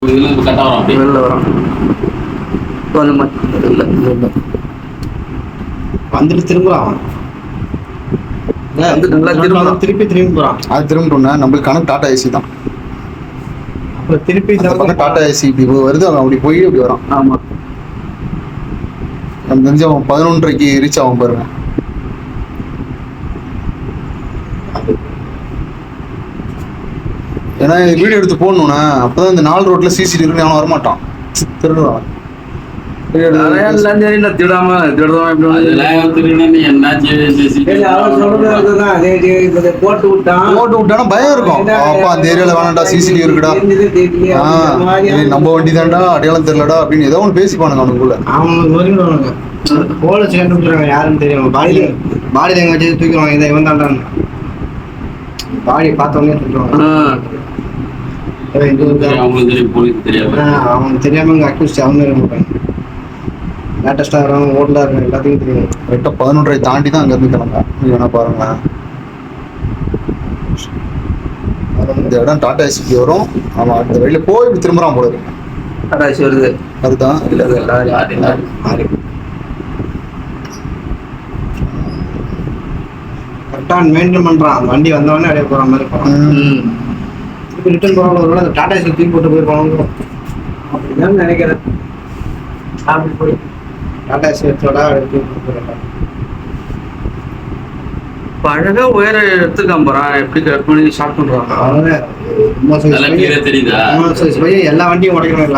வெளில வரும். வந்துட்டு திரும்புறான். திருப்பி போறான். அது திரும்பிட்டோம்னா நம்மளுக்கு கணக்கு டாடா ஏசி தான். அப்புறம் திருப்பி டாடா ஏசி இப்படி வருது, அவன் அப்படி போய் அப்படி வரான். ஆமா, நம்ம தெரிஞ்சு அவன் 11:30க்கு ரீச் ஆகும் பாருங்க. ஏன்னா வீடியோ எடுத்து போடணும்னா அப்பதான் இந்த 4 ரோட்ல சிசிடிவி அவன் வரமாட்டான், திருடுவான். போட்டு விட்டானா பயம் இருக்கும். அப்பா அந்த ஏரியால வேணாண்டா, சிசிடிவி இருக்குடா, நம்ம வண்டி தான்டா, அடையாளம் தெரியலடா அப்படின்னு ஏதோ ஒன்று பேசிப்பானுங்க அவனுக்குள்ள. அவனுக்கு போலீஸ் கண்டுபிடிச்சாங்க யாருன்னு தெரியும். பாடியில எங்க வச்சு தூக்கிடுவாங்க, இதை இவன் தாண்டான்னு. பாடி பார்த்தவொடனே சொல்லிடுவாங்க. அவனுக்கு தெரியாம இங்க அக்யூஸ்ட் அவங்க இருப்பாங்க. லேட்டஸ்டா இருக்கிறவங்க ஓல்டா இருக்காங்க, எல்லாத்தையும் தெரியும். கரெக்டாக 11:30 தாண்டி தான் அங்கேருந்து கிளம்பா. நீ வேணா பாருங்களேன், இந்த இடம் டாடா ஏசிக்கு வரும். அவன் அந்த வழியில போய் இப்படி திரும்புறான் போல இருக்கு. டாடா ஏசி வருது, அதுதான் கரெக்டா மெயின்டைன் பண்றான். வண்டி வந்தவொடனே அப்படியே போற மாதிரி போறான். திருப்பி ரிட்டர்ன் போறவங்க ஒரு அந்த டாடா ஏசி தூக்கி போட்டு போயிருப்பாங்க அப்படிதான் நினைக்கிறேன். அப்படி போய் டாடா ஏசி வச்சோட தூக்கி போட்டு அழகா உயர எடுத்துக்காம போறான். எப்படி கட் பண்ணி ஸ்டார்ட் பண்றாங்க. எல்லா வண்டியும் உடைக்கணும்.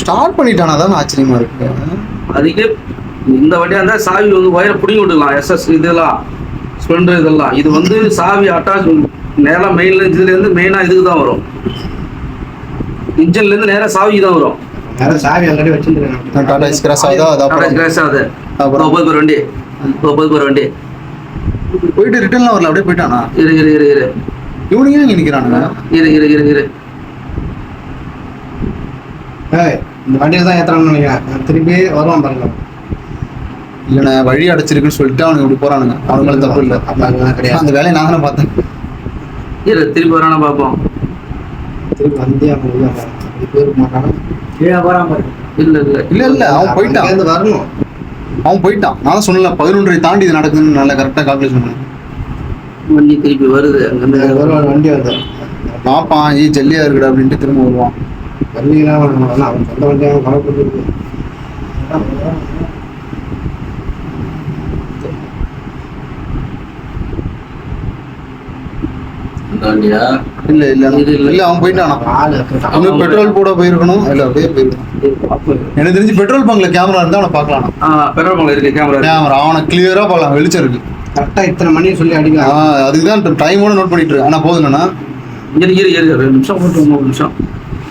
ஸ்டார்ட் பண்ணிட்டானா தான் ஆச்சரியமா இருக்கு. அதுக்கே இந்த வண்டியா இருந்தா சாவி வந்து ஒயரை பிடிங்கி விட்டுக்கலாம். எஸ்எஸ் இதெல்லாம் ஸ்ப்ளெண்டர் இதெல்லாம் இது வந்து சாவி அட்டாச் நேரா மெயின்ல இதுல இருந்து மெயினா இதுக்கு தான் வரும். இன்ஜின்ல இருந்து நேரா சாவிக்கு தான் வரும். சாவி ஆல்ரெடி வச்சிருக்காங்க. டாடா ஏசி கிராஸ் ஆகுதா, அது கிராஸ் ஆகுது. அப்புறம் வண்டி வண்டி போயிட்டு ரிட்டர்ன்லாம் வரல, அப்படியே போயிட்டானா. இரு இவனுங்க இங்க நிக்கிறானுங்க. இரு இந்த வண்டியில தான் ஏத்துறான்னு நினைக்கிறேன். திருப்பி வருவான் பாருங்க. இல்லைண்ணே வழி அடைச்சிருக்குன்னு சொல்லிட்டு அவனுக்கு இப்படி போறானுங்க. அவனுங்களும் தப்பு இல்லை, அந்த வேலையை நான் தானே பார்த்தேன். திருப்பி வரானா பார்ப்போம். திருப்பி வந்தே போயிருக்க மாட்டானா. இல்ல அவன் போயிட்டான். வரணும், அவன் போயிட்டான். நான் சொன்னல 11:30 தாண்டி இது நடக்குதுன்னு நல்லா கரெக்டாக கால்குலேஷன் பண்ணேன். வண்டி திருப்பி வருது. அங்கிருந்து வண்டி வந்து பார்ப்பான், ஜல்லியா இருக்குடா அப்படின்ட்டு திரும்ப வருவான். ஜல்லிலாம் அவன் சொந்த வண்டியாக கணக்கு இல்ல அவன் போயிட்டானா. இன்னும் பெட்ரோல் போட போயிருக்கணும். இல்ல அப்படியே போயிருக்கணும். எனக்கு தெரிஞ்சு பெட்ரோல் பங்க்ல கேமரா இருந்தா அவனை பார்க்கலாம். பெட்ரோல் பங்க்ல இருக்கு கேமரா. அவனை கிளியரா பார்க்கலாம், வெளிச்சம் இருக்கு. கரெக்டா இத்தனை மணி சொல்லி அடிக்கலாம். அதுக்குதான் டைமோட நோட் பண்ணிட்டு இருக்கு. ஆனா போதுங்கண்ணா, 2 நிமிஷம் போட்டு 3 நிமிஷம்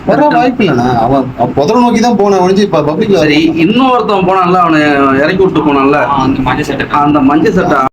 வர வாய்ப்பு இல்லைண்ணா. அவன் புதரை நோக்கி தான் போன ஒழிஞ்சு இப்ப பப்ளிக். சரி, இன்னொருத்தவன் போனான்ல, அவனை இறக்கி விட்டு போனான்ல, அந்த மஞ்சள் சட்டை